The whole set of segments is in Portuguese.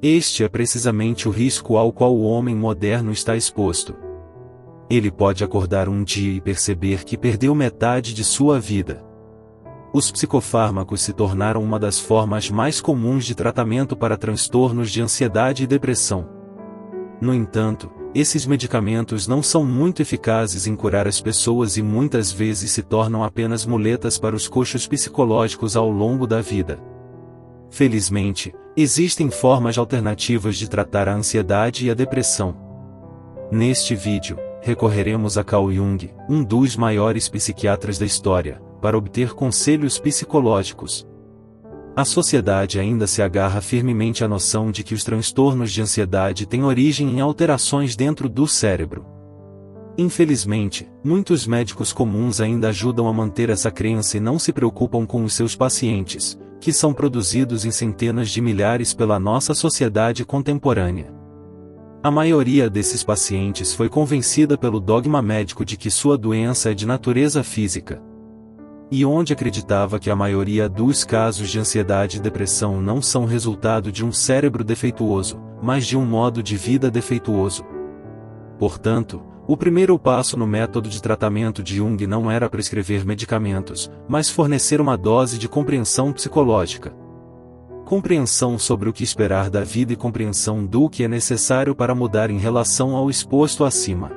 Este é precisamente o risco ao qual o homem moderno está exposto. Ele pode acordar um dia e perceber que perdeu metade de sua vida. Os psicofármacos se tornaram uma das formas mais comuns de tratamento para transtornos de ansiedade e depressão. No entanto, esses medicamentos não são muito eficazes em curar as pessoas e muitas vezes se tornam apenas muletas para os coxos psicológicos ao longo da vida. Felizmente, existem formas alternativas de tratar a ansiedade e a depressão. Neste vídeo, recorreremos a Carl Jung, um dos maiores psiquiatras da história, para obter conselhos psicológicos. A sociedade ainda se agarra firmemente à noção de que os transtornos de ansiedade têm origem em alterações dentro do cérebro. Infelizmente, muitos médicos comuns ainda ajudam a manter essa crença e não se preocupam com os seus pacientes, que são produzidos em centenas de milhares pela nossa sociedade contemporânea. A maioria desses pacientes foi convencida pelo dogma médico de que sua doença é de natureza física. E onde acreditava que a maioria dos casos de ansiedade e depressão não são resultado de um cérebro defeituoso, mas de um modo de vida defeituoso. Portanto, o primeiro passo no método de tratamento de Jung não era prescrever medicamentos, mas fornecer uma dose de compreensão psicológica. Compreensão sobre o que esperar da vida e compreensão do que é necessário para mudar em relação ao exposto acima.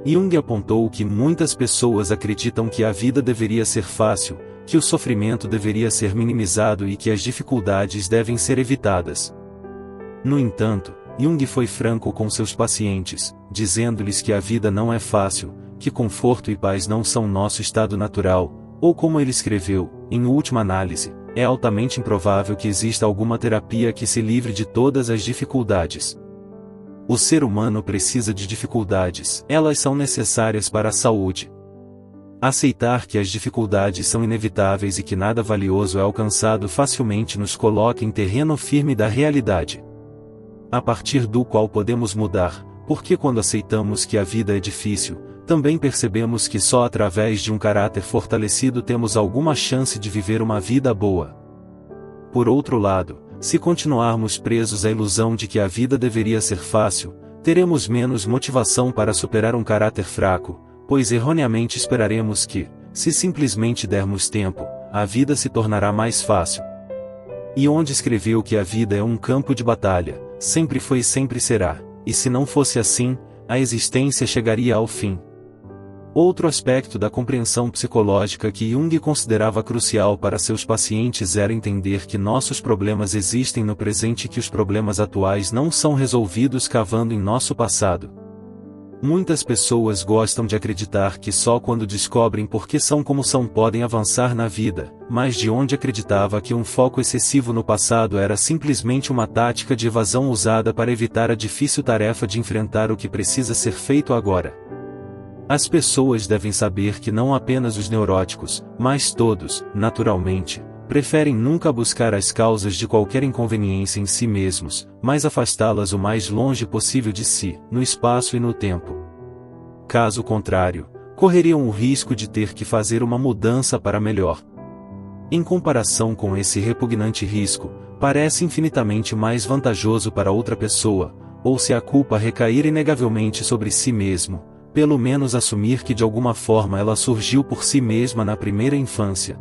Jung apontou que muitas pessoas acreditam que a vida deveria ser fácil, que o sofrimento deveria ser minimizado e que as dificuldades devem ser evitadas. No entanto, Jung foi franco com seus pacientes, dizendo-lhes que a vida não é fácil, que conforto e paz não são nosso estado natural, ou como ele escreveu, em última análise, é altamente improvável que exista alguma terapia que se livre de todas as dificuldades. O ser humano precisa de dificuldades, elas são necessárias para a saúde. Aceitar que as dificuldades são inevitáveis e que nada valioso é alcançado facilmente nos coloca em terreno firme da realidade, a partir do qual podemos mudar, porque quando aceitamos que a vida é difícil, também percebemos que só através de um caráter fortalecido temos alguma chance de viver uma vida boa. Por outro lado, se continuarmos presos à ilusão de que a vida deveria ser fácil, teremos menos motivação para superar um caráter fraco, pois erroneamente esperaremos que, se simplesmente dermos tempo, a vida se tornará mais fácil. E onde escreveu que a vida é um campo de batalha, sempre foi e sempre será, e se não fosse assim, a existência chegaria ao fim. Outro aspecto da compreensão psicológica que Jung considerava crucial para seus pacientes era entender que nossos problemas existem no presente e que os problemas atuais não são resolvidos cavando em nosso passado. Muitas pessoas gostam de acreditar que só quando descobrem por que são como são podem avançar na vida, mas de onde acreditava que um foco excessivo no passado era simplesmente uma tática de evasão usada para evitar a difícil tarefa de enfrentar o que precisa ser feito agora. As pessoas devem saber que não apenas os neuróticos, mas todos, naturalmente, preferem nunca buscar as causas de qualquer inconveniência em si mesmos, mas afastá-las o mais longe possível de si, no espaço e no tempo. Caso contrário, correriam o risco de ter que fazer uma mudança para melhor. Em comparação com esse repugnante risco, parece infinitamente mais vantajoso para outra pessoa, ou se a culpa recair inegavelmente sobre si mesmo, pelo menos assumir que de alguma forma ela surgiu por si mesma na primeira infância.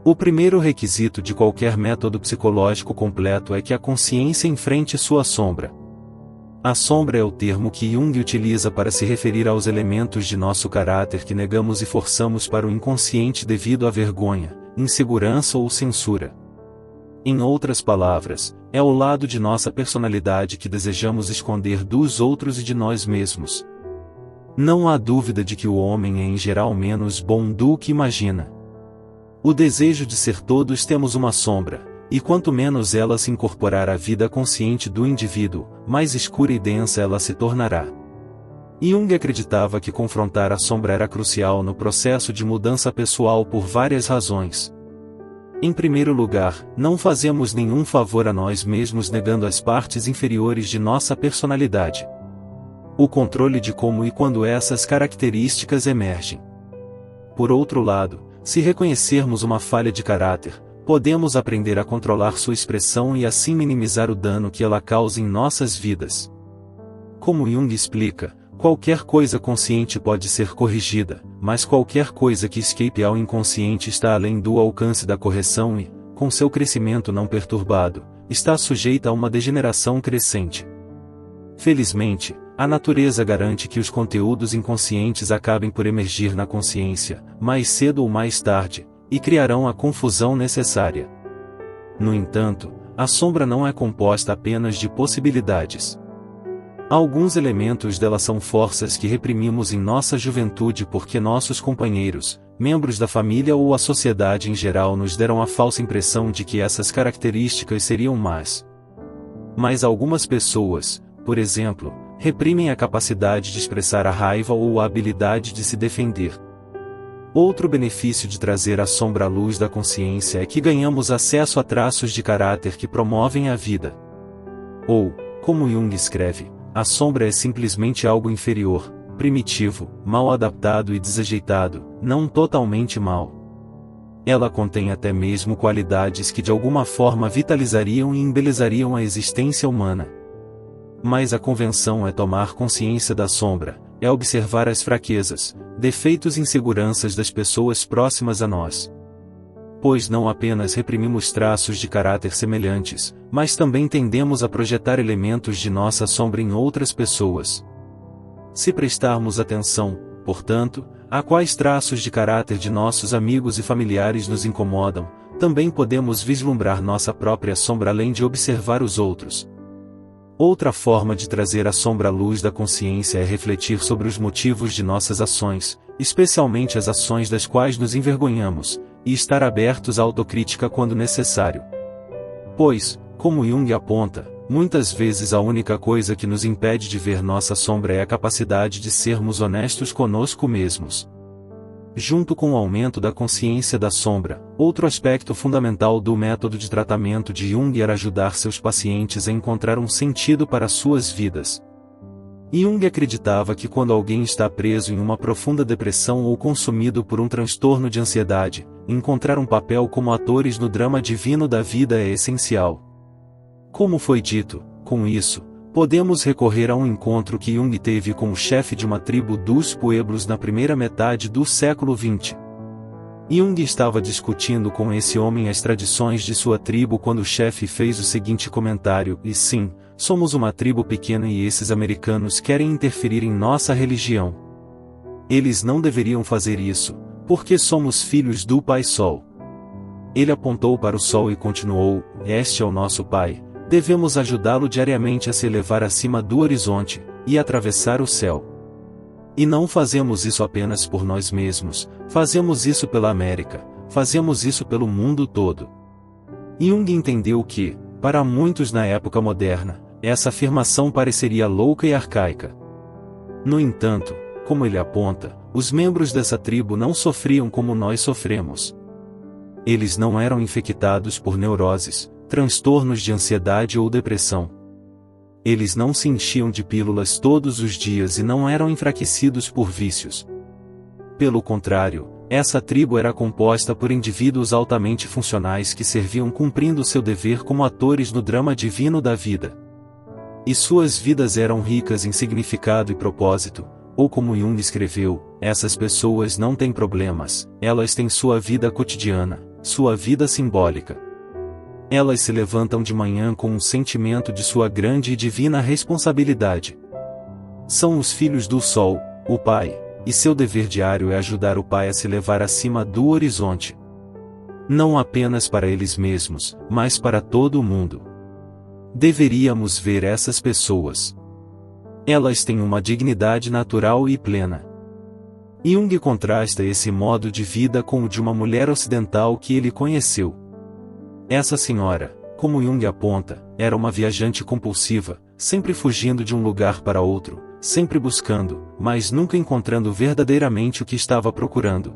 O primeiro requisito de qualquer método psicológico completo é que a consciência enfrente sua sombra. A sombra é o termo que Jung utiliza para se referir aos elementos de nosso caráter que negamos e forçamos para o inconsciente devido à vergonha, insegurança ou censura. Em outras palavras, é o lado de nossa personalidade que desejamos esconder dos outros e de nós mesmos. Não há dúvida de que o homem é em geral menos bom do que imagina. O desejo de ser todos temos uma sombra, e quanto menos ela se incorporar à vida consciente do indivíduo, mais escura e densa ela se tornará. Jung acreditava que confrontar a sombra era crucial no processo de mudança pessoal por várias razões. Em primeiro lugar, não fazemos nenhum favor a nós mesmos negando as partes inferiores de nossa personalidade. O controle de como e quando essas características emergem. Por outro lado, se reconhecermos uma falha de caráter, podemos aprender a controlar sua expressão e assim minimizar o dano que ela causa em nossas vidas. Como Jung explica, qualquer coisa consciente pode ser corrigida, mas qualquer coisa que escape ao inconsciente está além do alcance da correção e, com seu crescimento não perturbado, está sujeita a uma degeneração crescente. Felizmente, a natureza garante que os conteúdos inconscientes acabem por emergir na consciência, mais cedo ou mais tarde, e criarão a confusão necessária. No entanto, a sombra não é composta apenas de possibilidades. Alguns elementos dela são forças que reprimimos em nossa juventude porque nossos companheiros, membros da família ou a sociedade em geral nos deram a falsa impressão de que essas características seriam más. Mas algumas pessoas, por exemplo, reprimem a capacidade de expressar a raiva ou a habilidade de se defender. Outro benefício de trazer a sombra à luz da consciência é que ganhamos acesso a traços de caráter que promovem a vida. Ou, como Jung escreve, a sombra é simplesmente algo inferior, primitivo, mal adaptado e desajeitado, não totalmente mal. Ela contém até mesmo qualidades que de alguma forma vitalizariam e embelezariam a existência humana. Mas a convenção é tomar consciência da sombra, é observar as fraquezas, defeitos e inseguranças das pessoas próximas a nós. Pois não apenas reprimimos traços de caráter semelhantes, mas também tendemos a projetar elementos de nossa sombra em outras pessoas. Se prestarmos atenção, portanto, a quais traços de caráter de nossos amigos e familiares nos incomodam, também podemos vislumbrar nossa própria sombra além de observar os outros. Outra forma de trazer a sombra à luz da consciência é refletir sobre os motivos de nossas ações, especialmente as ações das quais nos envergonhamos, e estar abertos à autocrítica quando necessário. Pois, como Jung aponta, muitas vezes a única coisa que nos impede de ver nossa sombra é a capacidade de sermos honestos conosco mesmos. Junto com o aumento da consciência da sombra, outro aspecto fundamental do método de tratamento de Jung era ajudar seus pacientes a encontrar um sentido para suas vidas. Jung acreditava que quando alguém está preso em uma profunda depressão ou consumido por um transtorno de ansiedade, encontrar um papel como atores no drama divino da vida é essencial. Como foi dito, com isso, podemos recorrer a um encontro que Jung teve com o chefe de uma tribo dos Pueblos na primeira metade do século XX. Jung estava discutindo com esse homem as tradições de sua tribo quando o chefe fez o seguinte comentário: "E sim, somos uma tribo pequena e esses americanos querem interferir em nossa religião. Eles não deveriam fazer isso, porque somos filhos do Pai Sol." Ele apontou para o Sol e continuou: "Este é o nosso Pai. Devemos ajudá-lo diariamente a se elevar acima do horizonte, e atravessar o céu. E não fazemos isso apenas por nós mesmos, fazemos isso pela América, fazemos isso pelo mundo todo." Jung entendeu que, para muitos na época moderna, essa afirmação pareceria louca e arcaica. No entanto, como ele aponta, os membros dessa tribo não sofriam como nós sofremos. Eles não eram infectados por neuroses, transtornos de ansiedade ou depressão. Eles não se enchiam de pílulas todos os dias e não eram enfraquecidos por vícios. Pelo contrário, essa tribo era composta por indivíduos altamente funcionais que serviam cumprindo seu dever como atores no drama divino da vida. E suas vidas eram ricas em significado e propósito, ou como Jung escreveu, essas pessoas não têm problemas, elas têm sua vida cotidiana, sua vida simbólica. Elas se levantam de manhã com um sentimento de sua grande e divina responsabilidade. São os filhos do Sol, o Pai, e seu dever diário é ajudar o Pai a se levar acima do horizonte. Não apenas para eles mesmos, mas para todo o mundo. Deveríamos ver essas pessoas. Elas têm uma dignidade natural e plena. Jung contrasta esse modo de vida com o de uma mulher ocidental que ele conheceu. Essa senhora, como Jung aponta, era uma viajante compulsiva, sempre fugindo de um lugar para outro, sempre buscando, mas nunca encontrando verdadeiramente o que estava procurando.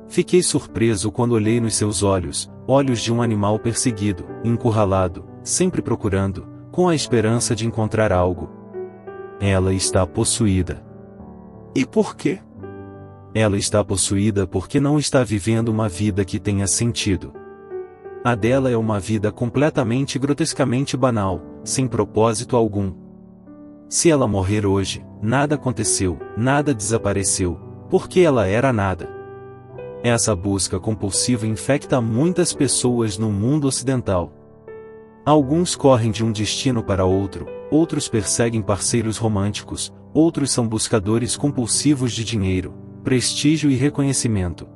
Fiquei surpreso quando olhei nos seus olhos, olhos de um animal perseguido, encurralado, sempre procurando, com a esperança de encontrar algo. Ela está possuída. E por quê? Ela está possuída porque não está vivendo uma vida que tenha sentido. A dela é uma vida completamente e grotescamente banal, sem propósito algum. Se ela morrer hoje, nada aconteceu, nada desapareceu, porque ela era nada. Essa busca compulsiva infecta muitas pessoas no mundo ocidental. Alguns correm de um destino para outro, outros perseguem parceiros românticos, outros são buscadores compulsivos de dinheiro, prestígio e reconhecimento.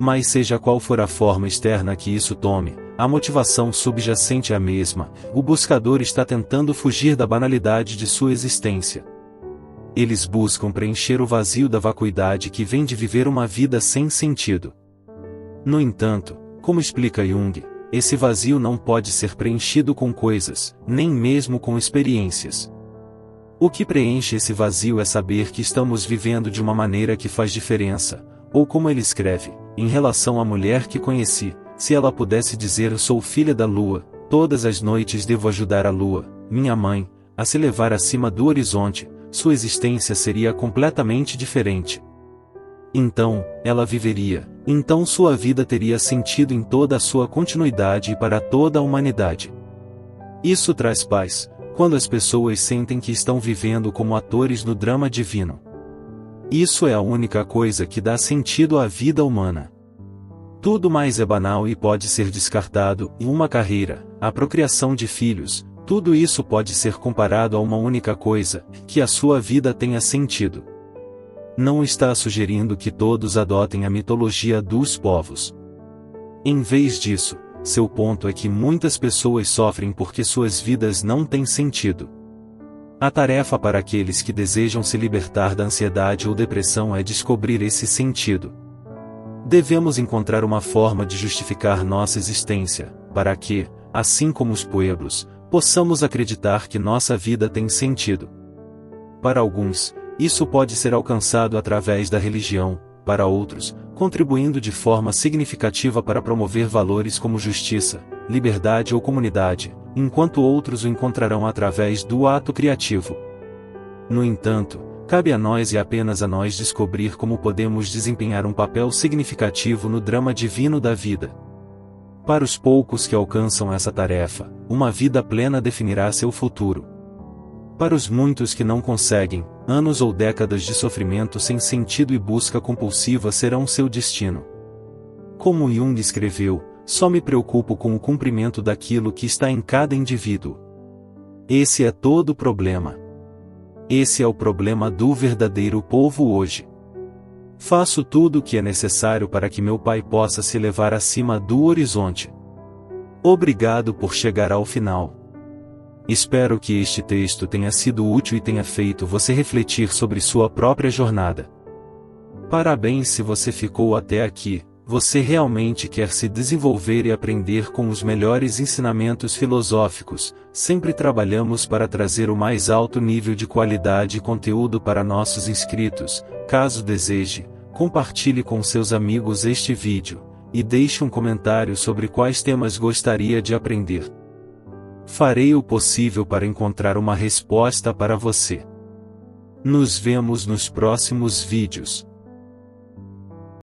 Mas seja qual for a forma externa que isso tome, a motivação subjacente é a mesma, o buscador está tentando fugir da banalidade de sua existência. Eles buscam preencher o vazio da vacuidade que vem de viver uma vida sem sentido. No entanto, como explica Jung, esse vazio não pode ser preenchido com coisas, nem mesmo com experiências. O que preenche esse vazio é saber que estamos vivendo de uma maneira que faz diferença, ou como ele escreve, em relação à mulher que conheci, se ela pudesse dizer: sou filha da lua, todas as noites devo ajudar a lua, minha mãe, a se levar acima do horizonte, sua existência seria completamente diferente. Então, ela viveria, então sua vida teria sentido em toda a sua continuidade e para toda a humanidade. Isso traz paz, quando as pessoas sentem que estão vivendo como atores no drama divino. Isso é a única coisa que dá sentido à vida humana. Tudo mais é banal e pode ser descartado, e uma carreira, a procriação de filhos, tudo isso pode ser comparado a uma única coisa, que a sua vida tenha sentido. Não está sugerindo que todos adotem a mitologia dos povos. Em vez disso, seu ponto é que muitas pessoas sofrem porque suas vidas não têm sentido. A tarefa para aqueles que desejam se libertar da ansiedade ou depressão é descobrir esse sentido. Devemos encontrar uma forma de justificar nossa existência, para que, assim como os pueblos, possamos acreditar que nossa vida tem sentido. Para alguns, isso pode ser alcançado através da religião, para outros, contribuindo de forma significativa para promover valores como justiça, liberdade ou comunidade, enquanto outros o encontrarão através do ato criativo. No entanto, cabe a nós e apenas a nós descobrir como podemos desempenhar um papel significativo no drama divino da vida. Para os poucos que alcançam essa tarefa, uma vida plena definirá seu futuro. Para os muitos que não conseguem, anos ou décadas de sofrimento sem sentido e busca compulsiva serão seu destino. Como Jung escreveu, só me preocupo com o cumprimento daquilo que está em cada indivíduo. Esse é todo o problema. Esse é o problema do verdadeiro povo hoje. Faço tudo o que é necessário para que meu pai possa se elevar acima do horizonte. Obrigado por chegar ao final. Espero que este texto tenha sido útil e tenha feito você refletir sobre sua própria jornada. Parabéns se você ficou até aqui, você realmente quer se desenvolver e aprender com os melhores ensinamentos filosóficos. Sempre trabalhamos para trazer o mais alto nível de qualidade e conteúdo para nossos inscritos. Caso deseje, compartilhe com seus amigos este vídeo, e deixe um comentário sobre quais temas gostaria de aprender. Farei o possível para encontrar uma resposta para você. Nos vemos nos próximos vídeos.